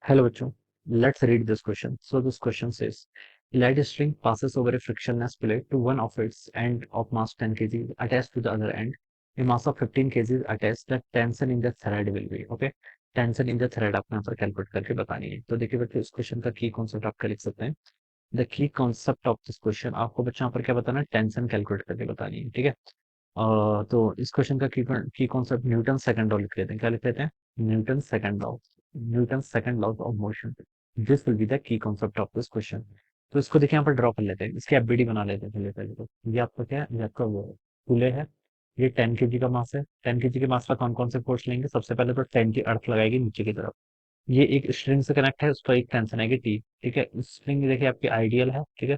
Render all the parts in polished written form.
Hello बच्चों, let's read this question. So this question says, a light string passes over a frictionless plate to one of its end of mass 10 kg attached to the other end. A mass of 15 kg attached. The tension in the thread will be. Okay, tension in the thread आपको यहाँ पर calculate करके बतानी है। तो देखिए बच्चों, इस क्वेश्चन का की कॉन्सेप्ट आपका लिख सकते हैं। The key concept of this question, आपको बच्चों यहाँ पर क्या बताना है, टेंशन कैलकुलेट करके बतानी है। ठीक है। तो इस क्वेश्चन का की कॉन्सेप्ट न्यूटन सेकंड लॉ लिख लेते हैं। क्या लिख लेते हैं? Newton second law. Newton second law of motion. This will be the key concept of this question. तो इसको देखिए यहाँ पर ड्रॉ कर लेते हैं, इसकी एफबीडी बना लेते हैं पहले पहले तो। ये आपका क्या है? ये आपका वो कूले है। ये 10 केजी का मास है। 10 केजी के मास का कौन कौन से फोर्स लेंगे? सबसे पहले तो 10 की अर्थ लगाएगी नीचे की तरफ। ये एक स्ट्रिंग से कनेक्ट है, उस पर एक टेंशन आएगी टी। ठीक है, स्ट्रिंग देखिए आपकी आइडियल है। ठीक है।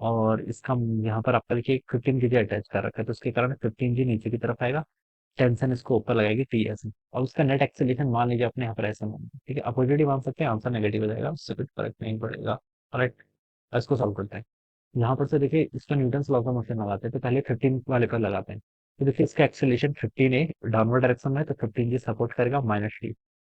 और इसका यहाँ पर आपका देखिए 15 केजी अटैच कर रखा है, तो उसके कारण 15 जी नीचे की तरफ आएगा। टेंशन इसको ऊपर लगाएगी टी एस, और उसका नेट एक्सेलेरेशन मान लीजिए अपने यहाँ पर ऐसा मान, ठीक है, अपोजिट ही मान सकते हैं, आंसर नेगेटिव हो जाएगा, उससे कुछ फर्क नहीं पड़ेगा। राइट। इसको सॉल्व करते हैं। यहाँ पर से देखिए इसका न्यूटन लॉ का मोशन लगाते हैं, तो पहले 15 वाले पर लगाते हैं। तो देखिए इसका एक्सेलेरेशन 15 है, डाउनवर्ड डायरेक्शन में है, तो 15 जी सपोर्ट करेगा माइनस टी।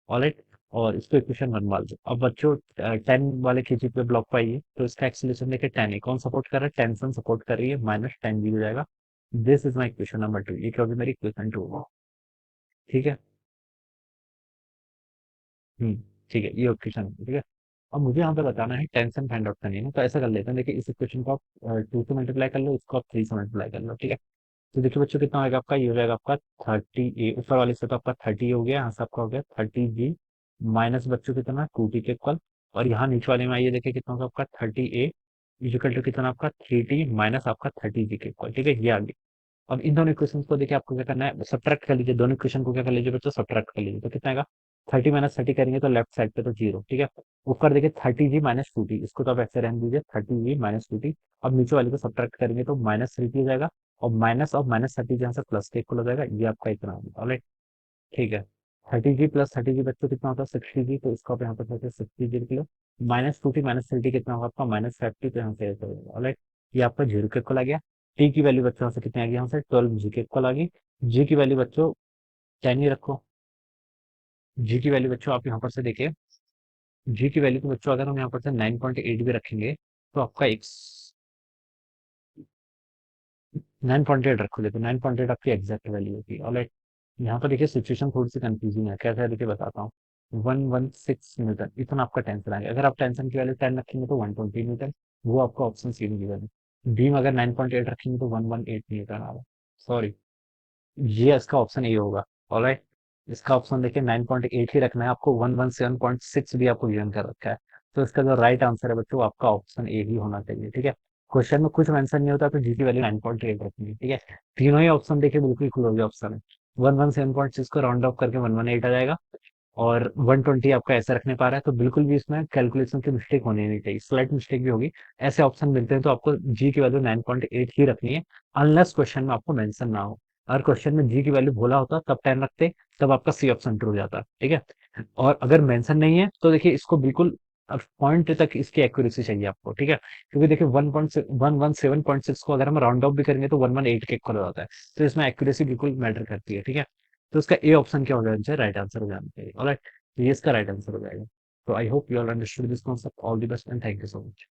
ऑलराइट। और इसको इक्वेशन 1 मान लो। अब बच्चों 10 वाले केजी पे ब्लॉक पाइए, तो इसका एक्सेलेरेशन देखिए 10 है, कौन सपोर्ट कर रहा है? टेंशन सपोर्ट कर रही है, माइनस 10 जी हो जाएगा। This is my equation number 2। ये क्या होगी? मेरी इक्वेशन 2। ठीक है। हम्म। ठीक है, ये इक्वेशन है। ठीक है। अब मुझे यहाँ पे बताना है टेंशन फाइंड आउट करनी है ना, तो ऐसा कर लेते हैं। देखिए इस इक्वेशन को आप 2 से मल्टीप्लाई कर लो, इसको आप 3 से मल्टीप्लाई कर लो। ठीक है। तो देखिए बच्चों कितना होगा आपका? ये हो जाएगा आपका 30 ए, ऊपर वाले से तो आपका 30 हो गया, यहाँ से आपका हो गया 30 जी, माइनस बच्चों कितना? 2 टी के इक्वल। और यहाँ नीचे वाले में आइए, देखिए कितना होगा आपका? 30 ए इक्वल टू कितना आपका? 3 टी माइनस आपका 30 जी के इक्वल। ठीक है, ये आ गया। अब इन दोनों इक्वेशन को देखिए आपको क्या करना है, सब्ट्रैक्ट कर लीजिए। दोनों इक्वेशन को क्या कर लीजिए बच्चों? सब्ट्रैक्ट कर लीजिए। तो कितना आएगा? 30 - 30 करेंगे तो लेफ्ट साइड पे तो जीरो। ठीक है। ऊपर देखिए 30 जी - 2 टी, इसको तो आप ऐसे रहने दीजिए, 30 जी - 2 टी। अब नीचे वाले को सब्ट्रैक्ट करेंगे तो -3 टी हो जाएगा। और माइनस ऑफ -30 यहाँ से प्लस के इक्वल हो जाएगा। ये आपका इतना होगा। ऑलराइट। ठीक है। 30 जी प्लस 30 जी बच्चों कितना होता है? 60 जी। तो इसको आप यहाँ पर 60 जी लिख लो। -2 टी -3 टी कितना होगा आपका? -5 टी। तो यहाँ से ऐसे होगा। ऑलराइट। ये आपका जीरो के इक्वल आ गया। टी की वैल्यू बच्चों यहाँ से कितनी आ गई? यहाँ से 12 जी के इक्वल आ गई। जी की वैल्यू बच्चों 10 ही रखो। जी की वैल्यू बच्चों आप यहाँ पर से देखिए, जी की वैल्यू को बच्चों अगर हम यहाँ पर से 9.8 भी रखेंगे, तो आपका एक 9.8 रखो। देखो 9.8 आपकी एग्जैक्ट वैल्यू होगी। ऑलराइट। यहाँ पर देखिए सिचुएशन थोड़ी सी कंफ्यूजिंग है, कैसा है देखिए बताता हूँ। 116 न्यूटन इतना आपका टेंशन आएगा। अगर आप टेंशन की वैल्यू 10 रखेंगे तो 120 न्यूटन, वो आपका ऑप्शन सी में गिवन है। बीम अगर 9.8 रखेंगे तो 118 न्यूटन आएगा। सॉरी, ये इसका ऑप्शन ए होगा। ऑलराइट। इसका ऑप्शन देखिए 9.8 ही रखना है आपको, 117.6 भी आपको गिवन कर रखा है। तो इसका जो राइट आंसर है बच्चों, आपका ऑप्शन ए ही होना चाहिए। ठीक है। क्वेश्चन में कुछ मेंशन नहीं होता तो जी की वैल्यू 9.8 रखनी है। ठीक है। तीनों ही ऑप्शन देखिए बिल्कुल क्लोज ऑप्शन है। 117.6 को राउंड ऑफ करके 118 आ जाएगा। और 120 आपका ऐसा रखने पा रहा है, तो बिल्कुल भी इसमें कैलकुलेशन की मिस्टेक होनी नहीं चाहिए, स्लाइट मिस्टेक भी होगी। ऐसे ऑप्शन मिलते हैं तो आपको जी की वैल्यू 9.8 ही रखनी है, अनलेस क्वेश्चन में आपको मेंशन ना हो। अगर क्वेश्चन में जी की वैल्यू बोला होता तब 10 रखते, तब आपका सी ऑप्शन ट्रू हो जाता। ठीक है। और अगर मेंशन नहीं है तो देखिए इसको बिल्कुल पॉइंट तक इसकी एक्यूरेसी चाहिए आपको। ठीक है। क्योंकि देखिए 117.6 को अगर हम राउंड ऑफ भी करेंगे तो 118 के इक्वल हो जाता है। तो इसमें एक्यूरेसी बिल्कुल मैटर करती है। ठीक है। तो इसका ए ऑप्शन क्या हो जाना चाहिए? राइट आंसर हो जाना चाहिए। ऑलराइट। तो ये इसका राइट आंसर हो जाएगा। तो I hope you all understood this concept. All the best and thank you so much.